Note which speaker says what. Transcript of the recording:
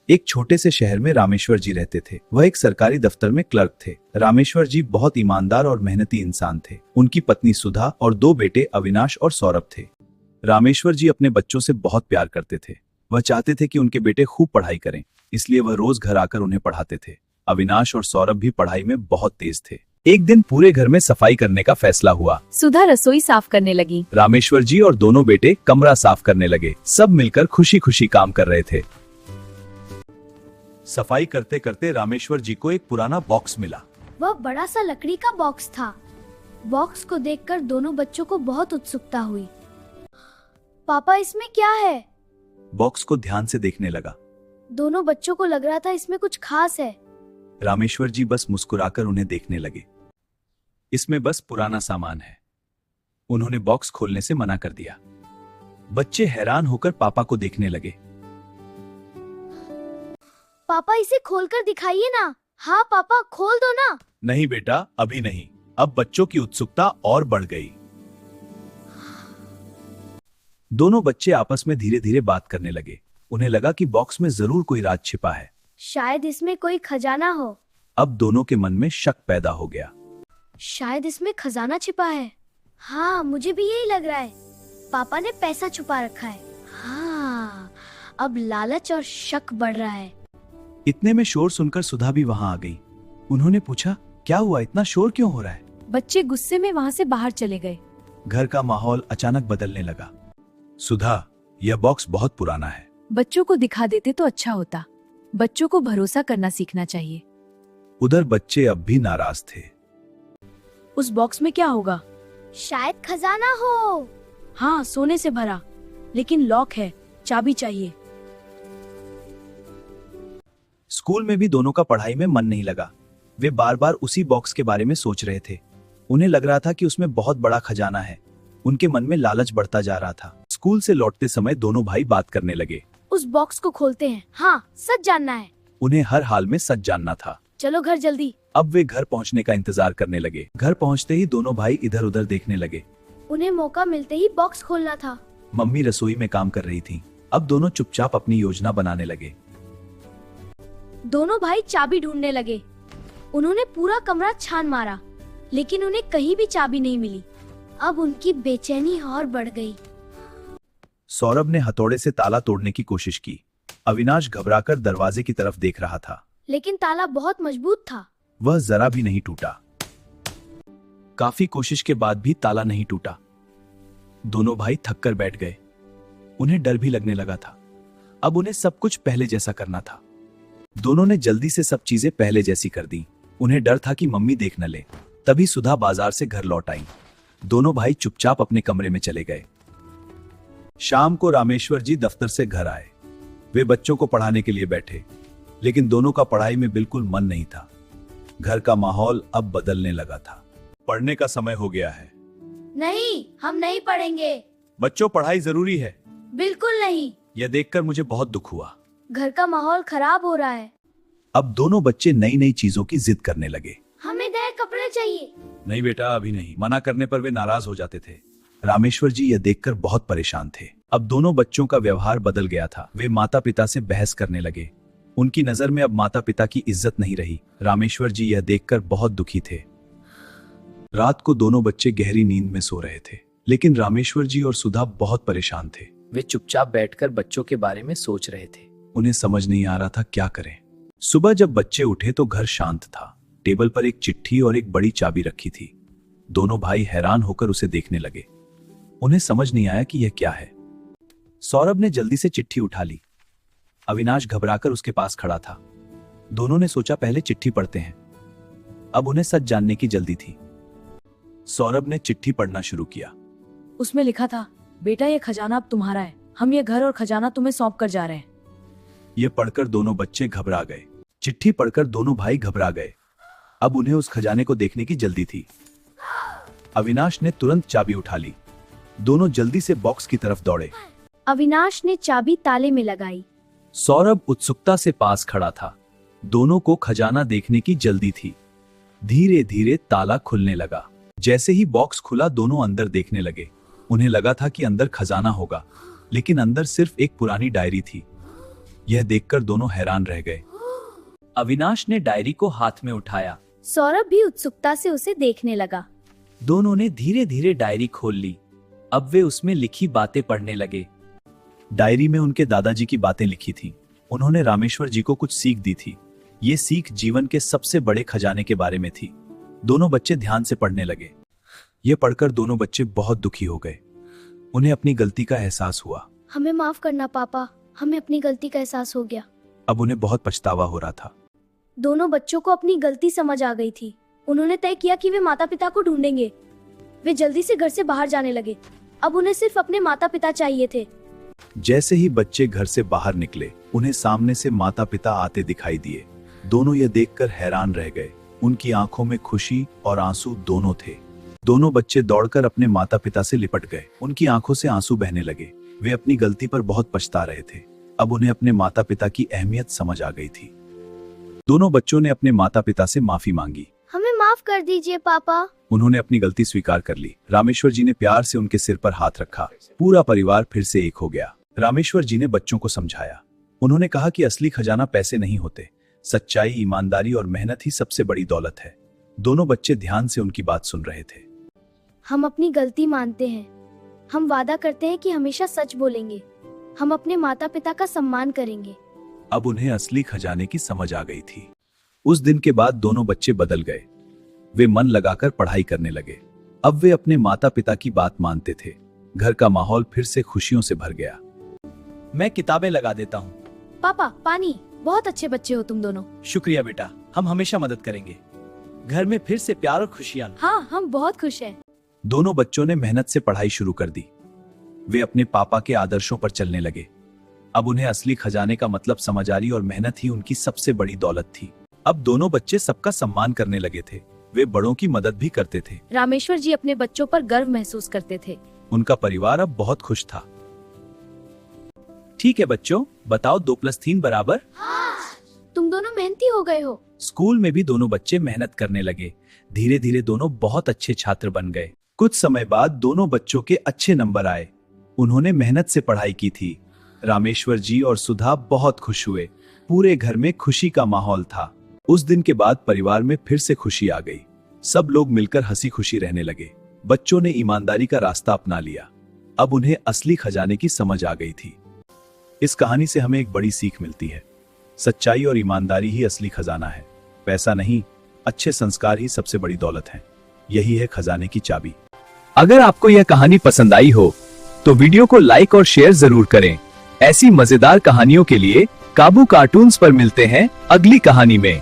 Speaker 1: एक छोटे से शहर में रामेश्वर जी रहते थे। वह एक सरकारी दफ्तर में क्लर्क थे। रामेश्वर जी बहुत ईमानदार और मेहनती इंसान थे। उनकी पत्नी सुधा और दो बेटे अविनाश और सौरभ थे। रामेश्वर जी अपने बच्चों से बहुत प्यार करते थे। वह चाहते थे कि उनके बेटे खूब पढ़ाई करें, इसलिए वह रोज घर आकर उन्हें पढ़ाते थे। अविनाश और सौरभ भी पढ़ाई में बहुत तेज थे। एक दिन पूरे घर में सफाई करने का फैसला हुआ।
Speaker 2: सुधा रसोई साफ करने लगी।
Speaker 1: रामेश्वर जी और दोनों बेटे कमरा साफ करने लगे। सब मिलकर खुशी खुशी काम कर रहे थे। सफाई करते करते रामेश्वर जी को एक पुराना बॉक्स मिला।
Speaker 3: वह बड़ा सा लकड़ी का बॉक्स था। बॉक्स को देखकर दोनों बच्चों को बहुत उत्सुकता हुई। पापा, इसमें क्या है?
Speaker 1: बॉक्स को ध्यान से देखने लगा।
Speaker 3: दोनों बच्चों को लग रहा था इसमें कुछ खास है।
Speaker 1: रामेश्वर जी बस मुस्कुराकर उन्हें देखने लगे। इसमें बस पुराना सामान है। उन्होंने बॉक्स खोलने से मना कर दिया। बच्चे हैरान होकर पापा को देखने लगे।
Speaker 3: पापा, इसे खोलकर दिखाइए ना। हाँ पापा, खोल दो ना।
Speaker 1: नहीं बेटा, अभी नहीं। अब बच्चों की उत्सुकता और बढ़ गई। दोनों बच्चे आपस में धीरे धीरे बात करने लगे। उन्हें लगा कि बॉक्स में जरूर कोई राज छिपा है।
Speaker 3: शायद इसमें कोई खजाना हो।
Speaker 1: अब दोनों के मन में शक पैदा हो गया।
Speaker 3: शायद इसमें खजाना छिपा है। हाँ, मुझे भी यही लग रहा है। पापा ने पैसा छुपा रखा है। हाँ, अब लालच और शक बढ़ रहा है।
Speaker 1: इतने में शोर सुनकर सुधा भी वहां आ गई। उन्होंने पूछा, क्या हुआ, इतना शोर क्यों हो रहा है?
Speaker 2: बच्चे गुस्से में वहाँ से बाहर चले गए।
Speaker 1: घर का माहौल अचानक बदलने लगा। सुधा, यह बॉक्स बहुत पुराना है।
Speaker 2: बच्चों को दिखा देते तो अच्छा होता। बच्चों को भरोसा करना सीखना चाहिए।
Speaker 1: उधर बच्चे अब भी नाराज थे।
Speaker 2: उस बॉक्स में क्या होगा?
Speaker 3: शायद खजाना हो।
Speaker 2: हाँ, सोने से भरा, लेकिन लॉक है, चाबी चाहिए।
Speaker 1: स्कूल में भी दोनों का पढ़ाई में मन नहीं लगा। वे बार बार उसी बॉक्स के बारे में सोच रहे थे। उन्हें लग रहा था कि उसमें बहुत बड़ा खजाना है। उनके मन में लालच बढ़ता जा रहा था। स्कूल से लौटते समय दोनों भाई बात करने लगे।
Speaker 3: उस बॉक्स को खोलते हैं। हाँ, सच जानना है।
Speaker 1: उन्हें हर हाल में सच जानना था।
Speaker 3: चलो घर जल्दी।
Speaker 1: अब वे घर पहुंचने का इंतजार करने लगे। घर पहुंचते ही दोनों भाई इधर उधर देखने लगे।
Speaker 3: उन्हें मौका मिलते ही बॉक्स खोलना था।
Speaker 1: मम्मी रसोई में काम कर रही थी। अब दोनों चुपचाप अपनी योजना बनाने लगे।
Speaker 3: दोनों भाई चाबी ढूंढने लगे। उन्होंने पूरा कमरा छान मारा, लेकिन उन्हें कहीं भी चाबी नहीं मिली। अब उनकी बेचैनी और बढ़ गई।
Speaker 1: सौरभ ने हथौड़े से ताला तोड़ने की कोशिश की। अविनाश घबराकर दरवाजे की तरफ देख रहा था,
Speaker 3: लेकिन ताला बहुत मजबूत था।
Speaker 1: वह जरा भी नहीं टूटा। काफी कोशिश के बाद भी ताला नहीं टूटा। दोनों भाई थक कर बैठ गए। उन्हें डर भी लगने लगा था। अब उन्हें सब कुछ पहले जैसा करना था। दोनों ने जल्दी से सब चीजें पहले जैसी कर दी। उन्हें डर था कि मम्मी देख न ले। तभी सुधा बाजार से घर लौट आई। दोनों भाई चुपचाप अपने कमरे में चले गए। शाम को रामेश्वर जी दफ्तर से घर आए। वे बच्चों को पढ़ाने के लिए बैठे, लेकिन दोनों का पढ़ाई में बिल्कुल मन नहीं था। घर का माहौल अब बदलने लगा था। पढ़ने का समय हो गया है।
Speaker 3: नहीं, हम नहीं पढ़ेंगे।
Speaker 1: बच्चों, पढ़ाई जरूरी है।
Speaker 3: बिल्कुल नहीं।
Speaker 1: यह देखकर मुझे बहुत दुख हुआ।
Speaker 3: घर का माहौल खराब हो रहा है।
Speaker 1: अब दोनों बच्चे नई नई चीजों की जिद करने लगे।
Speaker 3: हमें नए कपड़े चाहिए।
Speaker 1: नहीं बेटा, अभी नहीं। मना करने पर वे नाराज हो जाते थे। रामेश्वर जी यह देखकर बहुत परेशान थे। अब दोनों बच्चों का व्यवहार बदल गया था। वे माता पिता से बहस करने लगे। उनकी नजर में अब माता पिता की इज्जत नहीं रही। रामेश्वर जी यह देखकर बहुत दुखी थे। रात को दोनों बच्चे गहरी नींद में सो रहे थे, लेकिन रामेश्वर जी और सुधा बहुत परेशान थे।
Speaker 4: वे चुपचाप बैठकर बच्चों के बारे में सोच रहे थे।
Speaker 1: उन्हें समझ नहीं आ रहा था क्या करें। सुबह जब बच्चे उठे तो घर शांत था। टेबल पर एक चिट्ठी और एक बड़ी चाबी रखी थी। दोनों भाई हैरान होकर उसे देखने लगे। उन्हें समझ नहीं आया कि यह क्या है। सौरभ ने जल्दी से चिट्ठी उठा ली। अविनाश घबराकर उसके पास खड़ा था। दोनों ने सोचा पहले चिट्ठी पढ़ते हैं। अब उन्हें सच जानने की जल्दी थी। सौरभ ने चिट्ठी पढ़ना शुरू किया।
Speaker 2: उसमें लिखा था, बेटा ये खजाना अब तुम्हारा है। हम ये घर और खजाना तुम्हें सौंप कर जा रहे हैं।
Speaker 1: यह पढ़कर दोनों बच्चे घबरा गए। चिट्ठी पढ़कर दोनों भाई घबरा गए। अब उन्हें उस खजाने को देखने की जल्दी थी। अविनाश ने तुरंत चाबी उठा ली। दोनों जल्दी से बॉक्स की तरफ दौड़े।
Speaker 3: अविनाश ने चाबी ताले में लगाई।
Speaker 1: सौरभ उत्सुकता से पास खड़ा था। दोनों को खजाना देखने की जल्दी थी। धीरे धीरे ताला खुलने लगा। जैसे ही बॉक्स खुला, दोनों अंदर देखने लगे। उन्हें लगा था कि अंदर खजाना होगा, लेकिन अंदर सिर्फ एक पुरानी डायरी थी। यह देखकर दोनों हैरान रह गए।
Speaker 4: अविनाश ने डायरी को हाथ में उठाया।
Speaker 2: सौरभ भी उत्सुकता से उसे देखने लगा।
Speaker 4: दोनों ने धीरे धीरे डायरी खोल ली। अब वे उसमें लिखी बातें पढ़ने लगे।
Speaker 1: डायरी में उनके दादाजी की बातें लिखी थी। उन्होंने रामेश्वर जी को कुछ सीख दी थी। ये सीख जीवन के सबसे बड़े खजाने के बारे में थी। दोनों बच्चे ध्यान से पढ़ने लगे। ये पढ़कर दोनों बच्चे बहुत दुखी हो गए। उन्हें अपनी गलती का एहसास हुआ।
Speaker 3: हमें माफ करना पापा, हमें अपनी गलती का एहसास हो गया।
Speaker 1: अब उन्हें बहुत पछतावा हो रहा था।
Speaker 2: दोनों बच्चों को अपनी गलती समझ आ गई थी। उन्होंने तय किया कि वे माता पिता को ढूंढेंगे। वे जल्दी से घर से बाहर जाने लगे। अब उन्हें सिर्फ अपने माता पिता चाहिए थे।
Speaker 1: जैसे ही बच्चे घर से बाहर निकले, उन्हें सामने से माता पिता आते दिखाई दिए। दोनों ये देखकर हैरान रह गए। उनकी आंखों में खुशी और आंसू दोनों थे। दोनों बच्चे दौड़कर अपने माता पिता से लिपट गए। उनकी आंखों से आंसू बहने लगे। वे अपनी गलती पर बहुत पछता रहे थे। अब उन्हें अपने माता पिता की अहमियत समझ आ गई थी। दोनों बच्चों ने अपने माता पिता से माफी मांगी।
Speaker 3: हमें माफ कर दीजिए पापा।
Speaker 1: उन्होंने अपनी गलती स्वीकार कर ली। रामेश्वर जी ने प्यार से उनके सिर पर हाथ रखा। पूरा परिवार फिर से एक हो गया। रामेश्वर जी ने बच्चों को समझाया। उन्होंने कहा कि असली खजाना पैसे नहीं होते, सच्चाई, ईमानदारी और मेहनत ही सबसे बड़ी दौलत है। दोनों बच्चे ध्यान से उनकी बात सुन रहे थे।
Speaker 3: हम अपनी गलती मानते हैं। हम वादा करते हैं कि हमेशा सच बोलेंगे। हम अपने माता पिता का सम्मान करेंगे।
Speaker 1: अब उन्हें असली खजाने की समझ आ गई थी। उस दिन के बाद दोनों बच्चे बदल गए। वे मन लगाकर पढ़ाई करने लगे। अब वे अपने माता पिता की बात मानते थे। घर का माहौल फिर से खुशियों से भर गया।
Speaker 4: मैं किताबें लगा देता हूँ।
Speaker 2: पापा, पानी। बहुत अच्छे बच्चे हो तुम दोनों।
Speaker 4: शुक्रिया बेटा, हम हमेशा मदद करेंगे। घर में फिर से प्यार और खुशियाँ।
Speaker 2: हाँ, हम बहुत खुश हैं।
Speaker 1: दोनों बच्चों ने मेहनत से पढ़ाई शुरू कर दी। वे अपने पापा के आदर्शों पर चलने लगे। अब उन्हें असली खजाने का मतलब समझ आ रही और मेहनत ही उनकी सबसे बड़ी दौलत थी। अब दोनों बच्चे सबका सम्मान करने लगे थे। वे बड़ों की मदद भी करते थे।
Speaker 2: रामेश्वर जी अपने बच्चों पर गर्व महसूस करते थे।
Speaker 1: उनका परिवार अब बहुत खुश था।
Speaker 4: ठीक है बच्चों, बताओ 2+3 बराबर।
Speaker 3: तुम दोनों मेहनती हो गए हो।
Speaker 4: स्कूल में भी दोनों बच्चे मेहनत करने लगे। धीरे धीरे दोनों बहुत अच्छे छात्र बन गए।
Speaker 1: कुछ समय बाद दोनों बच्चों के अच्छे नंबर आए। उन्होंने मेहनत से पढ़ाई की थी। रामेश्वर जी और सुधा बहुत खुश हुए। पूरे घर में खुशी का माहौल था। उस दिन के बाद परिवार में फिर से खुशी आ गई। सब लोग मिलकर हंसी खुशी रहने लगे। बच्चों ने ईमानदारी का रास्ता अपना लिया। अब उन्हें असली खजाने की समझ आ गई थी। इस कहानी से हमें एक बड़ी सीख मिलती है। सच्चाई और ईमानदारी ही असली खजाना है। पैसा नहीं, अच्छे संस्कार ही सबसे बड़ी दौलत है। यही है खजाने की चाबी।
Speaker 4: अगर आपको यह कहानी पसंद आई हो तो वीडियो को लाइक और शेयर जरूर करें। ऐसी मजेदार कहानियों के लिए काबू कार्टून्स पर मिलते हैं अगली कहानी में।